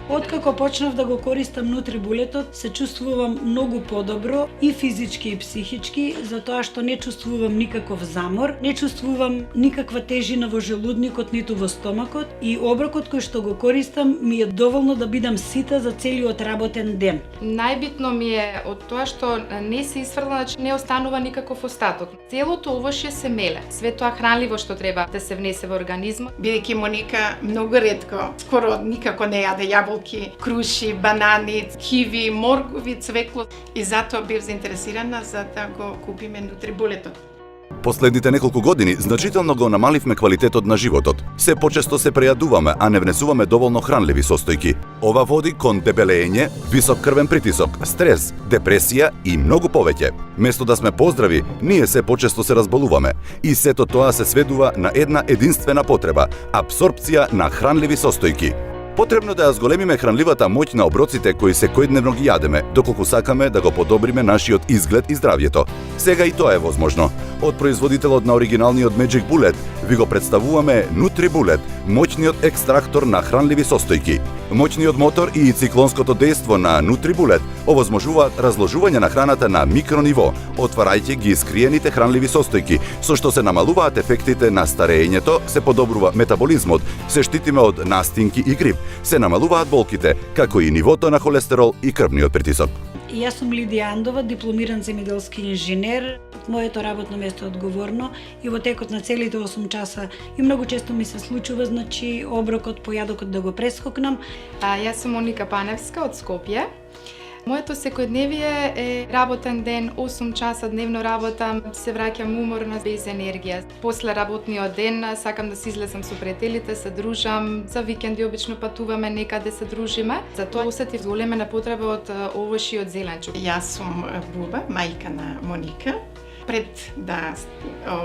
Откако почнав да го користам нутрибулетот, се чувствувам многу подобро и физички и психички, затоа што не чувствувам никаков замор, не чувствувам никаква тежина во желудникот ниту во стомакот и оброкот кој што го користам ми е доволно да бидам сита за целиот работен ден. Најбитно ми е од тоа што не се исфрла, значи не останува никаков остаток. Целото овошје се меле. Све тоа хранливо што треба да се внесе во организмот. Бидејќи Моника многу ретко, скоро никако не јаде јаболки, круши, банани, киви, моркови, цвекло и затоа бев заинтересирана за да го купиме нутрибулетот. Последните неколку години значително го намаливме квалитетот на животот. Се почесто се прејадуваме, а не внесуваме доволно хранливи состојки. Ова води кон дебелење, висок крвен притисок, стрес, депресија и многу повеќе. Место да сме поздрави, ние се почесто се разболуваме. И сето тоа се сведува на една единствена потреба – апсорпција на хранливи состојки. Потребно да ја зголемиме хранливата моќ на оброците кои секојдневно ги јадеме, доколку сакаме да го подобриме нашиот изглед и здравјето. Сега и тоа е возможно. Од производителот на оригиналниот Magic Bullet ви го представуваме NutriBullet, моќниот екстрактор на хранливи состојки. Моќниот мотор и циклонското дејство на NutriBullet овозможуваат разложување на храната на микрониво, отварајќи ги скриените хранливи состојки, со што се намалуваат ефектите на стареењето, се подобрува метаболизмот, се штитиме од настинки и грип, се намалуваат болките, како и нивото на холестерол и крвниот притисок. Јас сум Лидија Андова, дипломиран земјоделски инженер. Моето работно место е одговорно и во текот на целите 8 часа и многу често ми се случува, значи, оброкот, појадокот да го прескокнам. Јас сум Моника Паневска од Скопје. Моето секојдневие е работен ден, 8 часа дневно работам, се враќам уморна, без енергија. После работниот ден сакам да се излезам со пријателите, се дружам, за викенди обично патуваме некаде се дружиме. Затоа осетив зголемена потреба од овошји и од зеленчук. Јас сум Буба, мајка на Моника. Пред да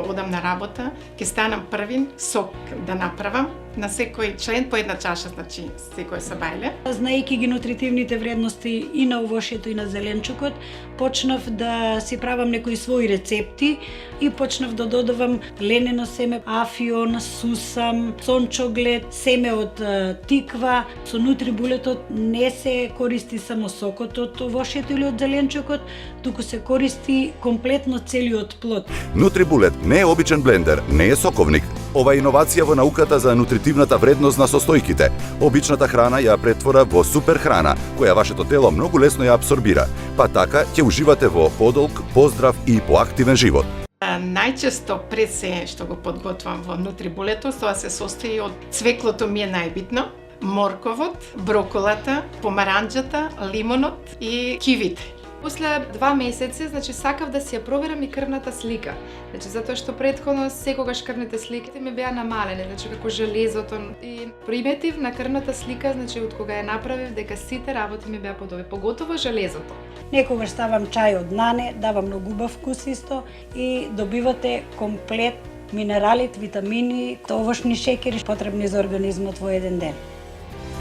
одам на работа, ќе станам првин сок да направам на секој член по една чаша, значи секој сабајле. Знаејќи ги нутритивните вредности и на овошјето и на зеленчукот, почнав да си правам некои своји рецепти и почнав да додавам ленено семе, афион, сусам, сончоглед, семе од тиква. Со нутрибулетот не се користи само сокот од овошјето или од зеленчукот, туку се користи комплетно целиот плод. NutriBullet не е обичен блендер, не е соковник. Ова е иновација во науката за нутритивната вредност на состојките. Обичната храна ја претвора во супер храна, која вашето тело многу лесно ја апсорбира, па така ќе уживате во подолг, поздрав и поактивен живот. Најчесто пред се што го подготвам во нутрибулетот, тоа се состои од цвеклото ми е најбитно, морковот, броколата, помаранџата, лимонот и кивите. После 2 месеци, значи, сакав да си ја проверам и крвната слика. Значи, затоа што претходно секогаш крвните сликите ми беа намалени, значи како железото, и приметив на крвната слика, значи од кога ја направив дека сите работи ми беа подобри, поготово железото. Некогаш ставам чај од нане, дава многу убав вкус исто и добивате комплет минералите, витамини, овошни шеќери потребни за организмот во еден ден.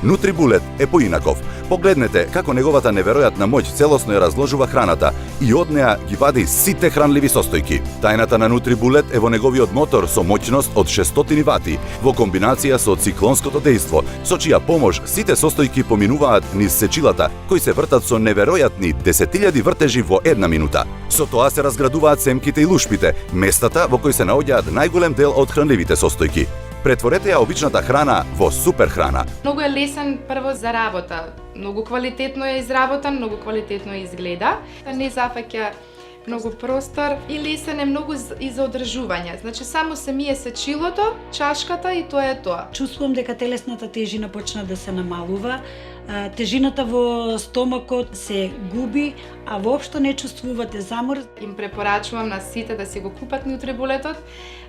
NutriBullet е поинаков. Погледнете како неговата неверојатна моќ целосно ја разложува храната и од неа ги вади сите хранливи состојки. Тајната на NutriBullet е во неговиот мотор со моќност од 600 вати, во комбинација со циклонското дејство, со чија помош сите состојки поминуваат низ сечилата, кои се вртат со неверојатни 10.000 вртежи во една минута. Со тоа се разградуваат семките и лушпите, местата во кои се наоѓаат најголем дел од хранливите состојки. Претворете ја обичната храна во супер храна. Многу е лесен прво за работа, многу квалитетно е изработен, многу квалитетно изгледа, не зафаќа многу простор и лесен е многу и за одржување. Значи само се мие сечилото, чашката и тоа е тоа. Чувствувам дека телесната тежина почна да се намалува, тежината во стомакот се губи, а воопшто не чувствувате замор. Им препорачувам на сите да си го купат нутрибулетот,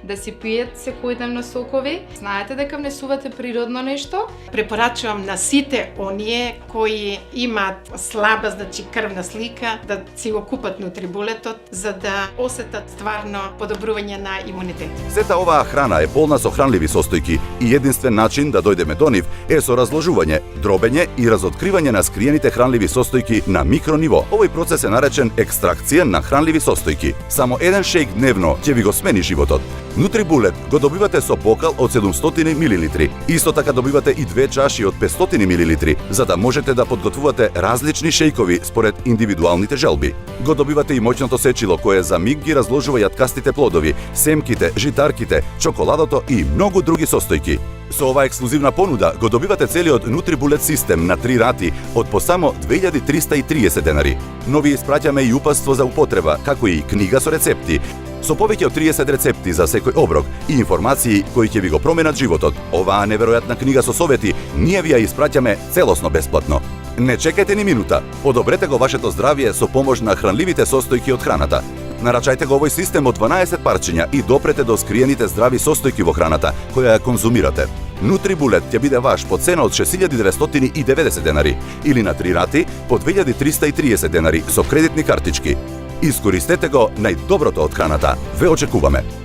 да си пијат секојдневно сокови. Знаете дека внесувате природно нешто. Препорачувам на сите оние кои имаат слаба, значи крвна слика, да си го купат нутрибулетот за да осетат стварно подобрување на имунитет. Сета оваа храна е полна со хранливи состојки и единствен начин да дојдеме до нив е со разложување, дробење и разоткривање на скриените хранливи состојки на микрониво. Овој процес е наречен екстракција на хранливи состојки. Само еден шејк дневно ќе ви го смени животот. Нутрибулет го добивате со бокал од 700 мл. Исто така добивате и 2 чаши од 500 мл, за да можете да подготвувате различни шејкови според индивидуалните желби. Го добивате и моќното сечило кое за миг ги разложува јаткастите плодови, семките, житарките, чоколадото и многу други состојки. Со оваа ексклузивна понуда го добивате целиот Нутрибулет систем на 3 рати од по само 2330 денари. Но ви испраќаме и упатство за употреба, како и книга со рецепти, со повеќе од 30 рецепти за секој оброк и информации кои ќе ви го променат животот. Оваа неверојатна книга со совети ние ви ја испраќаме целосно бесплатно. Не чекајте ни минута. Подобрете го вашето здравје со помош на хранливите состојки од храната. Нарачајте го овој систем од 12 парчиња и допрете до скриените здрави состојки во храната која ја конзумирате. Нутрибулет ќе биде ваш по цена од 6990 денари или на 3 рати по 2330 денари со кредитни картички. Искористете го најдоброто од храната. Ве очекуваме.